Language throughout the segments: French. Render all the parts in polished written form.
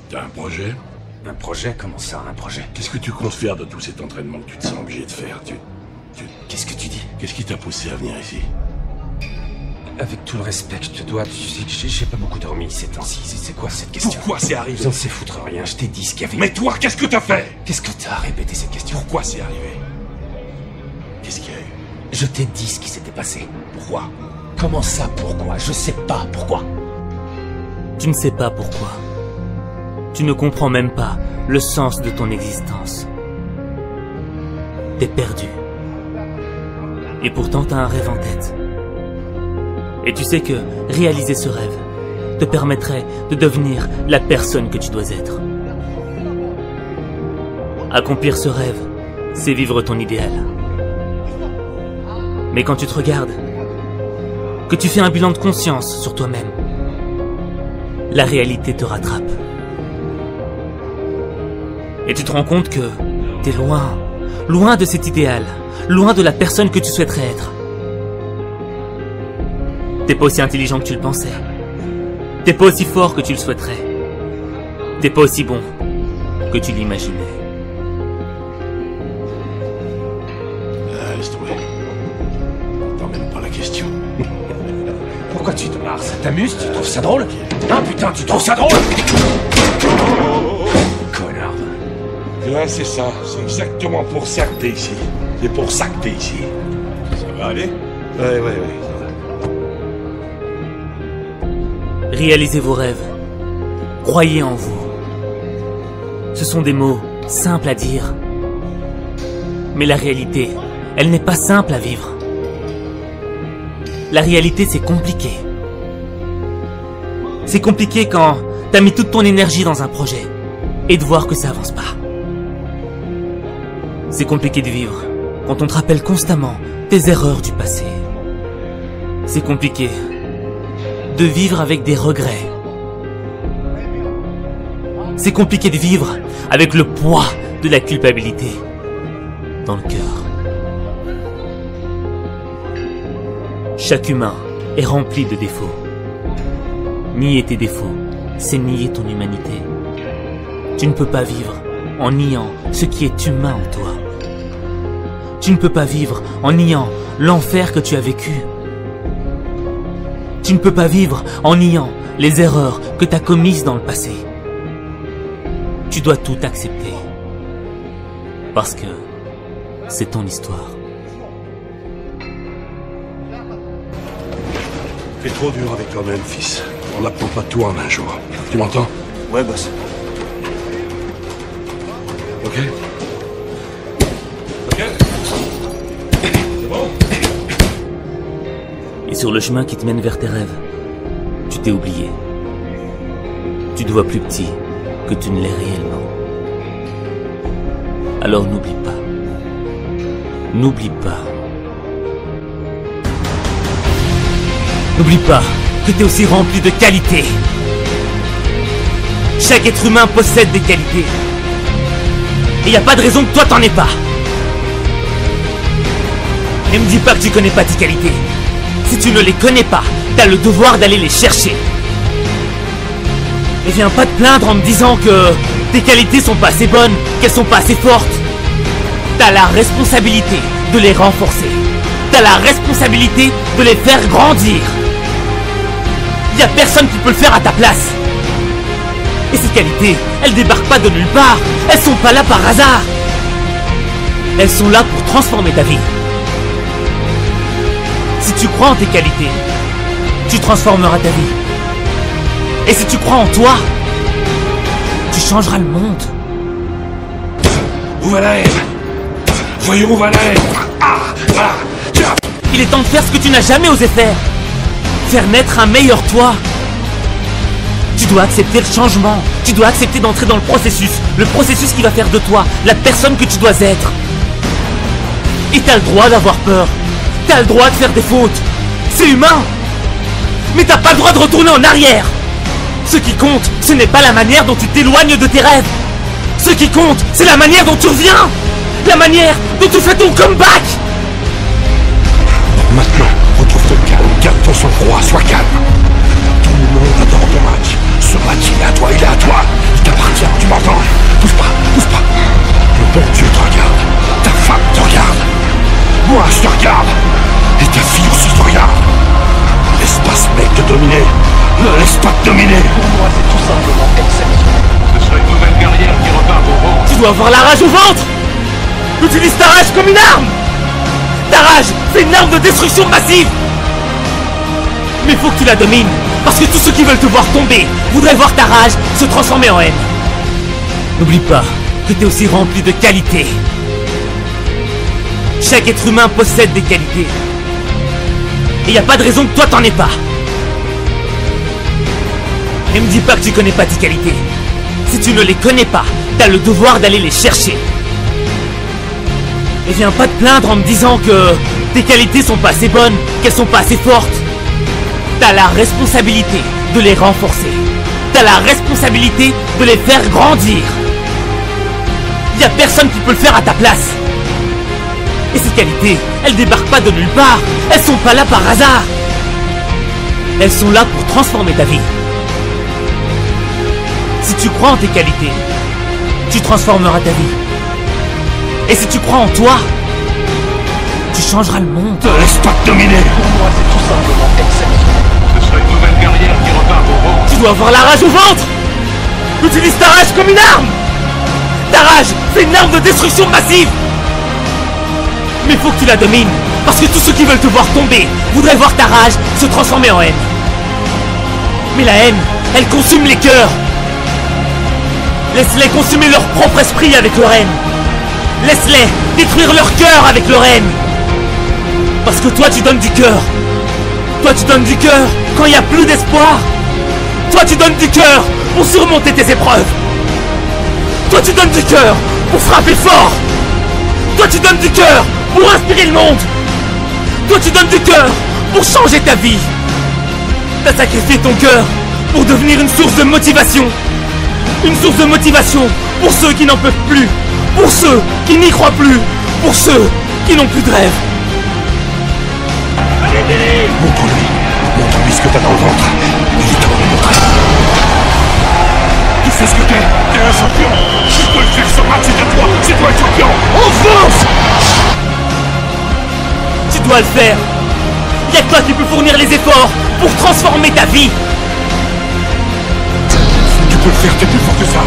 T'as un projet? Un projet? Comment ça, un projet? Qu'est-ce que tu comptes faire de tout cet entraînement que tu te sens obligé de faire? Qu'est-ce que tu dis? Qu'est-ce qui t'a poussé à venir ici? Avec tout le respect que je te dois, tu sais que j'ai pas beaucoup dormi ces temps-ci. C'est quoi cette question? Pourquoi c'est arrivé? J'en sais foutre rien, je t'ai dit ce qu'il y avait. Mais toi, qu'est-ce que t'as fait? Qu'est-ce que t'as répété cette question? Pourquoi c'est arrivé? Qu'est-ce qu'il y a eu? Je t'ai dit ce qui s'était passé. Pourquoi? Comment ça, pourquoi? Je sais pas pourquoi. Tu ne sais pas pourquoi. Tu ne comprends même pas le sens de ton existence. T'es perdu. Et pourtant t'as un rêve en tête. Et tu sais que réaliser ce rêve te permettrait de devenir la personne que tu dois être. Accomplir ce rêve, c'est vivre ton idéal. Mais quand tu te regardes, que tu fais un bilan de conscience sur toi-même, la réalité te rattrape. Et tu te rends compte que t'es loin, loin de cet idéal, loin de la personne que tu souhaiterais être. T'es pas aussi intelligent que tu le pensais. T'es pas aussi fort que tu le souhaiterais. T'es pas aussi bon que tu l'imaginais. Laisse tomber. T'en même pas la question. Pourquoi tu te marres? Ça t'amuse? Tu trouves ça drôle? Ah putain, tu trouves ça drôle? Connard. Ouais, c'est ça. C'est exactement pour ça que t'es ici. C'est pour ça que t'es ici. Ça va aller? Ouais, ça va. Réalisez vos rêves. Croyez en vous. Ce sont des mots simples à dire. Mais la réalité, elle n'est pas simple à vivre. La réalité, c'est compliqué. C'est compliqué quand t'as mis toute ton énergie dans un projet et de voir que ça avance pas. C'est compliqué de vivre quand on te rappelle constamment tes erreurs du passé. C'est compliqué de vivre avec des regrets. C'est compliqué de vivre avec le poids de la culpabilité dans le cœur. Chaque humain est rempli de défauts. Nier tes défauts, c'est nier ton humanité. Tu ne peux pas vivre en niant ce qui est humain en toi. Tu ne peux pas vivre en niant l'enfer que tu as vécu. Tu ne peux pas vivre en niant les erreurs que tu as commises dans le passé. Tu dois tout accepter. Parce que c'est ton histoire. T'es trop dur avec toi-même, fils. On n'apprend pas tout en un jour. Tu m'entends? Ouais, boss. Ok? Ok? C'est bon? Et sur le chemin qui te mène vers tes rêves, tu t'es oublié. Tu te vois plus petit que tu ne l'es réellement. Alors n'oublie pas. N'oublie pas. N'oublie pas que tu es aussi rempli de qualités. Chaque être humain possède des qualités. Et il n'y a pas de raison que toi t'en aies pas. Et me dis pas que tu connais pas tes qualités. Si tu ne les connais pas, t'as le devoir d'aller les chercher. Et viens pas te plaindre en me disant que tes qualités sont pas assez bonnes, qu'elles sont pas assez fortes. T'as la responsabilité de les renforcer. T'as la responsabilité de les faire grandir. Y a personne qui peut le faire à ta place. Et ces qualités, elles débarquent pas de nulle part. Elles sont pas là par hasard. Elles sont là pour transformer ta vie. Si tu crois en tes qualités, tu transformeras ta vie. Et si tu crois en toi, tu changeras le monde. Où va la haine? Voyons où va la haine. Ah, voilà. Tiens. Il est temps de faire ce que tu n'as jamais osé faire. Faire naître un meilleur toi. Tu dois accepter le changement. Tu dois accepter d'entrer dans le processus qui va faire de toi la personne que tu dois être. Et t'as le droit d'avoir peur. T'as le droit de faire des fautes. C'est humain. Mais t'as pas le droit de retourner en arrière. Ce qui compte, ce n'est pas la manière dont tu t'éloignes de tes rêves. Ce qui compte, c'est la manière dont tu reviens. La manière dont tu fais ton comeback. Maintenant, retrouve ton calme, garde ton sang-froid, sois calme. Tout le monde adore ton match. Ce match, il est à toi, il est à toi. Il t'appartient. dois avoir la rage au ventre. Utilise ta rage comme une arme. Ta rage, c'est une arme de destruction massive. Mais faut que tu la domines, parce que tous ceux qui veulent te voir tomber voudraient voir ta rage se transformer en haine. N'oublie pas que t'es aussi rempli de qualités. Chaque être humain possède des qualités. Et y a pas de raison que toi t'en aies pas. Et me dis pas que tu connais pas tes qualités. Si tu ne les connais pas, t'as le devoir d'aller les chercher. Et viens pas te plaindre en me disant que tes qualités sont pas assez bonnes, qu'elles sont pas assez fortes. T'as la responsabilité de les renforcer. T'as la responsabilité de les faire grandir. Y a personne qui peut le faire à ta place. Et ces qualités, elles débarquent pas de nulle part. Elles sont pas là par hasard. Elles sont là pour transformer ta vie. Si tu crois en tes qualités, tu transformeras ta vie. Et si tu crois en toi, tu changeras le monde. Ne laisse pas te dominer. Pour moi, c'est tout simplement exceptionnel. Ce serait une nouvelle guerrière qui repart au rang. Tu dois avoir la rage au ventre. Utilise ta rage comme une arme. Ta rage, c'est une arme de destruction massive. Mais faut que tu la domines, parce que tous ceux qui veulent te voir tomber voudraient voir ta rage se transformer en haine. Mais la haine, elle consume les cœurs. Laisse-les consumer leur propre esprit avec leur haine. Laisse-les détruire leur cœur avec leur haine. Parce que toi tu donnes du cœur. Toi tu donnes du cœur quand il n'y a plus d'espoir. Toi tu donnes du cœur pour surmonter tes épreuves. Toi tu donnes du cœur pour frapper fort. Toi tu donnes du cœur pour inspirer le monde. Toi tu donnes du cœur pour changer ta vie. T'as sacrifié ton cœur pour devenir une source de motivation. Une source de motivation pour ceux qui n'en peuvent plus. Pour ceux qui n'y croient plus. Pour ceux qui n'ont plus de rêve. Montre-lui ce que t'as dans le ventre. Il est temps de montrer. Tu sais ce que t'es. T'es un champion. Tu peux le faire, ce match, c'est à toi. C'est toi le champion. Enfonce. Tu dois le faire. Y'a que toi qui peux fournir les efforts pour transformer ta vie. Tu peux le faire, t'es plus fort que ça.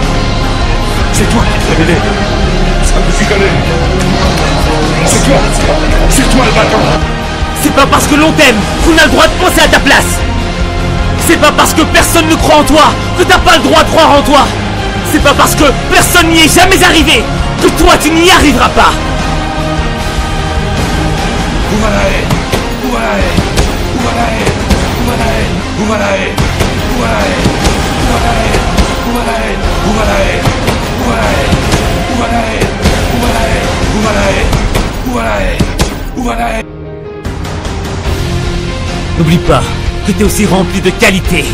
C'est toi qui te révélé. Ça me s'y connaît. C'est toi le battant. C'est pas parce que l'on t'aime qu'on a le droit de penser à ta place. C'est pas parce que personne ne croit en toi que t'as pas le droit de croire en toi. C'est pas parce que personne n'y est jamais arrivé que toi tu n'y arriveras pas. Où va la haine? Où va la haine? Où va la haine? Où va la haine? Où va la haine? Où va la haine? Où va la haine? Où va la haine? Où va la haine? Où va la haine? Où va la haine? Où va la haine? Où va la haine? Où va la haine? Où va la haine? N'oublie pas que t'es aussi rempli de qualités.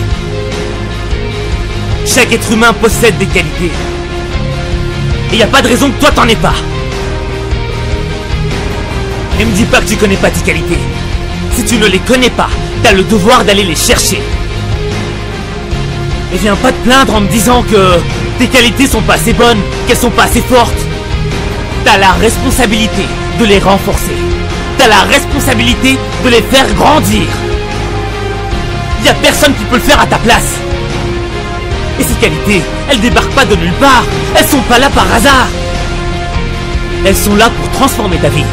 Chaque être humain possède des qualités. Et y a pas de raison que toi t'en aies pas. Et me dis pas que tu connais pas tes qualités. Si tu ne les connais pas, t'as le devoir d'aller les chercher. Et viens pas te plaindre en me disant que tes qualités sont pas assez bonnes, qu'elles sont pas assez fortes. T'as la responsabilité de les renforcer. T'as la responsabilité de les faire grandir. Y a personne qui peut le faire à ta place. Et ces qualités, elles débarquent pas de nulle part. Elles sont pas là par hasard. Elles sont là pour transformer ta vie.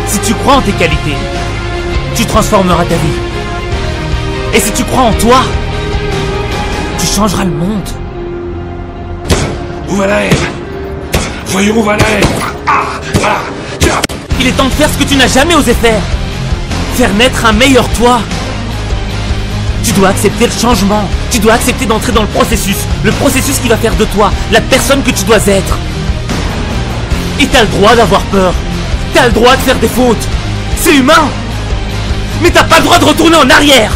Si tu crois en tes qualités, tu transformeras ta vie. Et si tu crois en toi, tu changeras le monde. Où va la haine? Voyons où va la haine. Ah, voilà. Tiens. Il est temps de faire ce que tu n'as jamais osé faire. Faire naître un meilleur toi. Tu dois accepter le changement. Tu dois accepter d'entrer dans le processus qui va faire de toi la personne que tu dois être. Et t'as le droit d'avoir peur. T'as le droit de faire des fautes. C'est humain. Mais t'as pas le droit de retourner en arrière.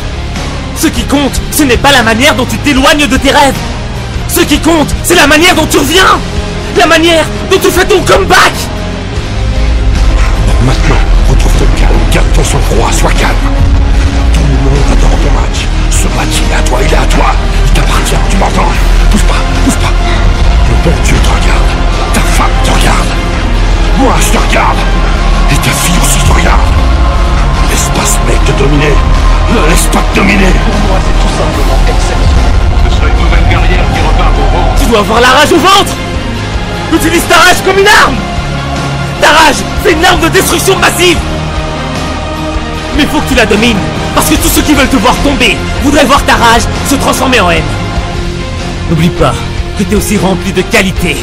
Ce qui compte, ce n'est pas la manière dont tu t'éloignes de tes rêves. Ce qui compte, c'est la manière dont tu reviens. La manière dont tu fais ton comeback. Maintenant, retrouve-toi calme, garde ton sang-froid, sois calme. Tout le monde adore ton match. Ce match, il est à toi, il est à toi. Il t'appartient, tu m'entends? Pousse pas, pousse pas. Le bon Dieu te regarde. Ta femme te regarde. Moi, je te regarde. Et ta fille aussi te regarde. Laisse pas ce mec te dominer. Ne laisse pas te dominer. Pour moi, c'est tout simplement exceptionnel. Ce serait une nouvelle guerrière qui repart au rang. Tu dois avoir la rage au ventre. Utilise ta rage comme une arme. Ta rage, c'est une arme de destruction massive. Mais faut que tu la domines, parce que tous ceux qui veulent te voir tomber voudraient voir ta rage se transformer en haine. N'oublie pas que t'es aussi rempli de qualités.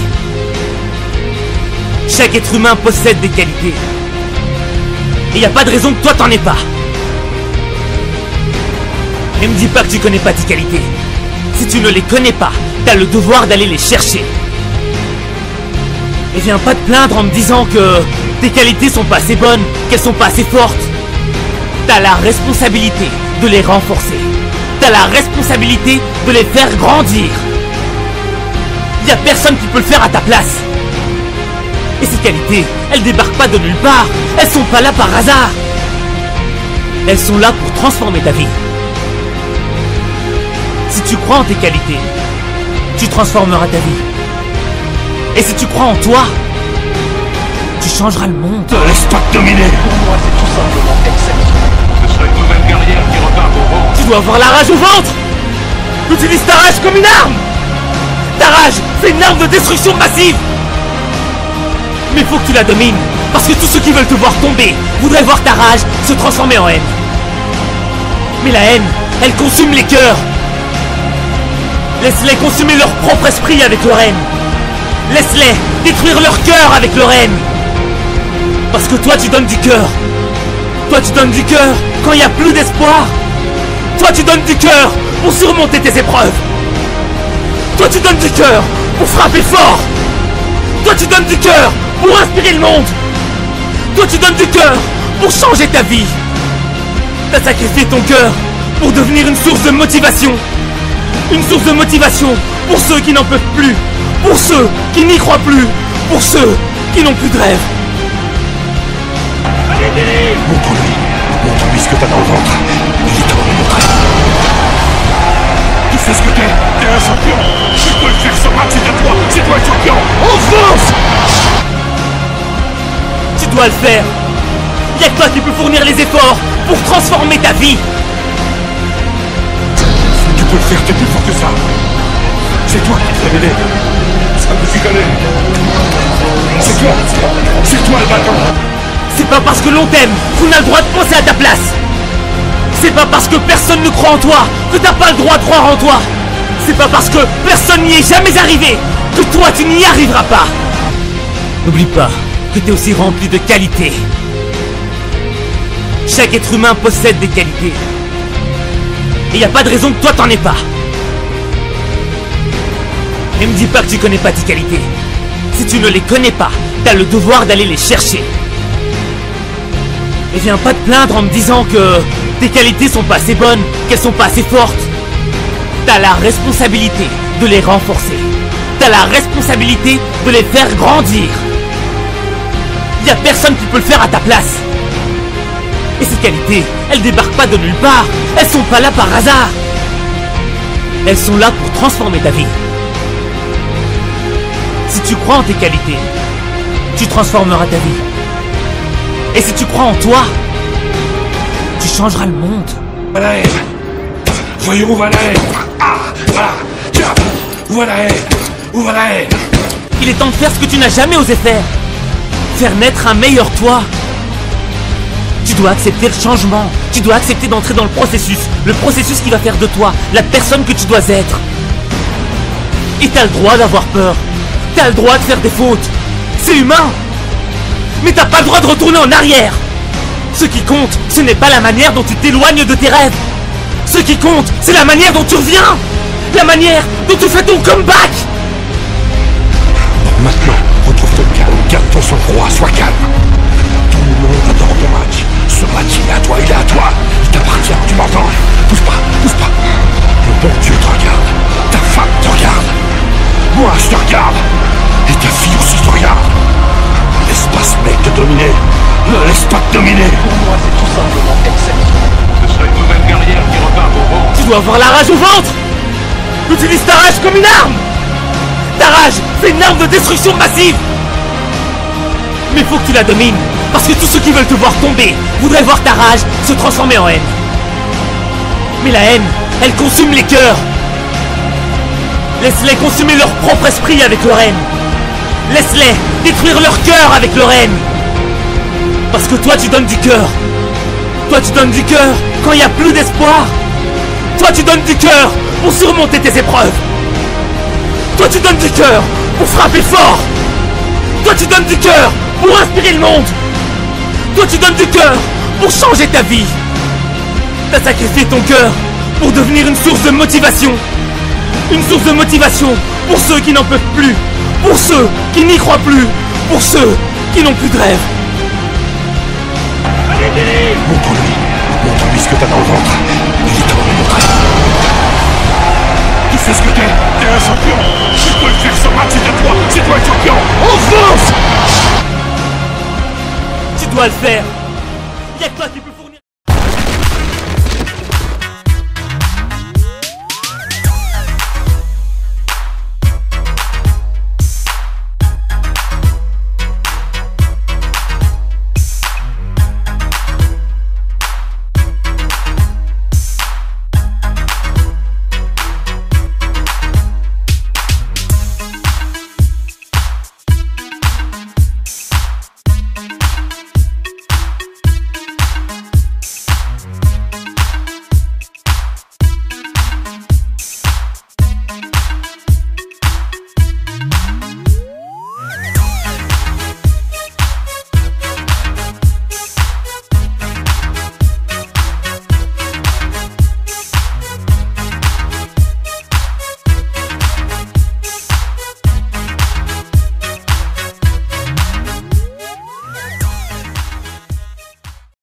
Chaque être humain possède des qualités. Et y a pas de raison que toi t'en aies pas. Et me dis pas que tu connais pas tes qualités. Si tu ne les connais pas, t'as le devoir d'aller les chercher. Et viens pas te plaindre en me disant que tes qualités sont pas assez bonnes, qu'elles sont pas assez fortes. T'as la responsabilité de les renforcer. T'as la responsabilité de les faire grandir. Y a personne qui peut le faire à ta place. Et ces qualités, elles débarquent pas de nulle part. Elles sont pas là par hasard. Elles sont là pour transformer ta vie. Si tu crois en tes qualités, tu transformeras ta vie. Et si tu crois en toi, tu changeras le monde. Ne laisse pas te dominer. Pour moi, c'est tout simplement exceptionnel. Ce sera une nouvelle guerrière qui repart au rang. Tu dois avoir la rage au ventre. Utilise ta rage comme une arme. Ta rage, c'est une arme de destruction massive. Mais faut que tu la domines, parce que tous ceux qui veulent te voir tomber voudraient voir ta rage se transformer en haine. Mais la haine, elle consume les cœurs. Laisse-les consumer leur propre esprit avec leur haine. Laisse-les détruire leur cœur avec leur haine. Parce que toi tu donnes du cœur. Toi tu donnes du cœur quand il n'y a plus d'espoir. Toi tu donnes du cœur pour surmonter tes épreuves. Toi tu donnes du cœur pour frapper fort. Toi tu donnes du cœur pour inspirer le monde. Toi tu donnes du cœur pour changer ta vie. T'as sacrifié ton cœur pour devenir une source de motivation. Une source de motivation pour ceux qui n'en peuvent plus. Pour ceux qui n'y croient plus. Pour ceux qui n'ont plus de rêve. Montre-lui ce que t'as dans le ventre. Il est temps de montrer. Tu sais ce que t'es un champion. Tu peux le faire, ce match c'est à toi. C'est toi le champion. On fonce. Tu dois le faire. Y'a que toi qui peux fournir les efforts pour transformer ta vie. Tu peux le faire, t'es plus fort que ça. C'est toi qui te révélé. Ça me s'y connaît. C'est toi le bâton. C'est pas parce que l'on t'aime qu'on a le droit de penser à ta place. C'est pas parce que personne ne croit en toi que t'as pas le droit de croire en toi. C'est pas parce que personne n'y est jamais arrivé que toi tu n'y arriveras pas. N'oublie pas que t'es aussi rempli de qualités. Chaque être humain possède des qualités. Et y a pas de raison que toi t'en aies pas. Et me dis pas que tu connais pas tes qualités. Si tu ne les connais pas, t'as le devoir d'aller les chercher. Et viens pas te plaindre en me disant que tes qualités sont pas assez bonnes, qu'elles sont pas assez fortes. T'as la responsabilité de les renforcer. T'as la responsabilité de les faire grandir. Y a personne qui peut le faire à ta place. Et ces qualités, elles débarquent pas de nulle part. Elles sont pas là par hasard. Elles sont là pour transformer ta vie. Si tu crois en tes qualités, tu transformeras ta vie. Et si tu crois en toi, tu changeras le monde. Où va la haine. Voyons où va la haine. Ah, voilà. Tiens, où va la haine. Où va la haine. Il est temps de faire ce que tu n'as jamais osé faire. Faire naître un meilleur toi. Tu dois accepter le changement. Tu dois accepter d'entrer dans le processus qui va faire de toi la personne que tu dois être. Et t'as le droit d'avoir peur. T'as le droit de faire des fautes. C'est humain. Mais t'as pas le droit de retourner en arrière. Ce qui compte, ce n'est pas la manière dont tu t'éloignes de tes rêves. Ce qui compte, c'est la manière dont tu reviens. La manière dont tu fais ton comeback. Maintenant, retrouve ton calme. Garde ton sang-froid, sois calme. Tout le monde adore ton match. Ce match, il est à toi, il est à toi. Il t'appartient, tu m'entends? Pousse pas, pousse pas. Le bon Dieu te regarde. Ta femme te regarde. Moi, je te regarde. Et ta fille aussi te regarde. Laisse pas ce mec te dominer. Ne laisse pas te dominer. Pour moi, c'est tout simplement exceptionnel. Ce sera une nouvelle guerrière qui repart au rang. Tu dois avoir la rage au ventre. Utilise ta rage comme une arme. Ta rage, c'est une arme de destruction massive. Mais faut que tu la domines, parce que tous ceux qui veulent te voir tomber voudraient voir ta rage se transformer en haine. Mais la haine, elle consume les cœurs. Laisse-les consumer leur propre esprit avec leur haine. Laisse-les détruire leur cœur avec leur haine. Parce que toi tu donnes du cœur. Toi tu donnes du cœur quand il n'y a plus d'espoir. Toi tu donnes du cœur pour surmonter tes épreuves. Toi tu donnes du cœur pour frapper fort. Toi tu donnes du cœur pour inspirer le monde. Toi tu donnes du cœur pour changer ta vie. T'as sacrifié ton cœur pour devenir une source de motivation. Une source de motivation pour ceux qui n'en peuvent plus. Pour ceux qui n'y croient plus. Pour ceux qui n'ont plus de rêve. Montre-lui ce que t'as dans le ventre. Il est temps de le montrer. Tu sais ce que t'es un champion. Tu peux le faire, ce match c'est à toi. C'est toi le champion. On fonce. Tu dois le faire. Y'a que toi qui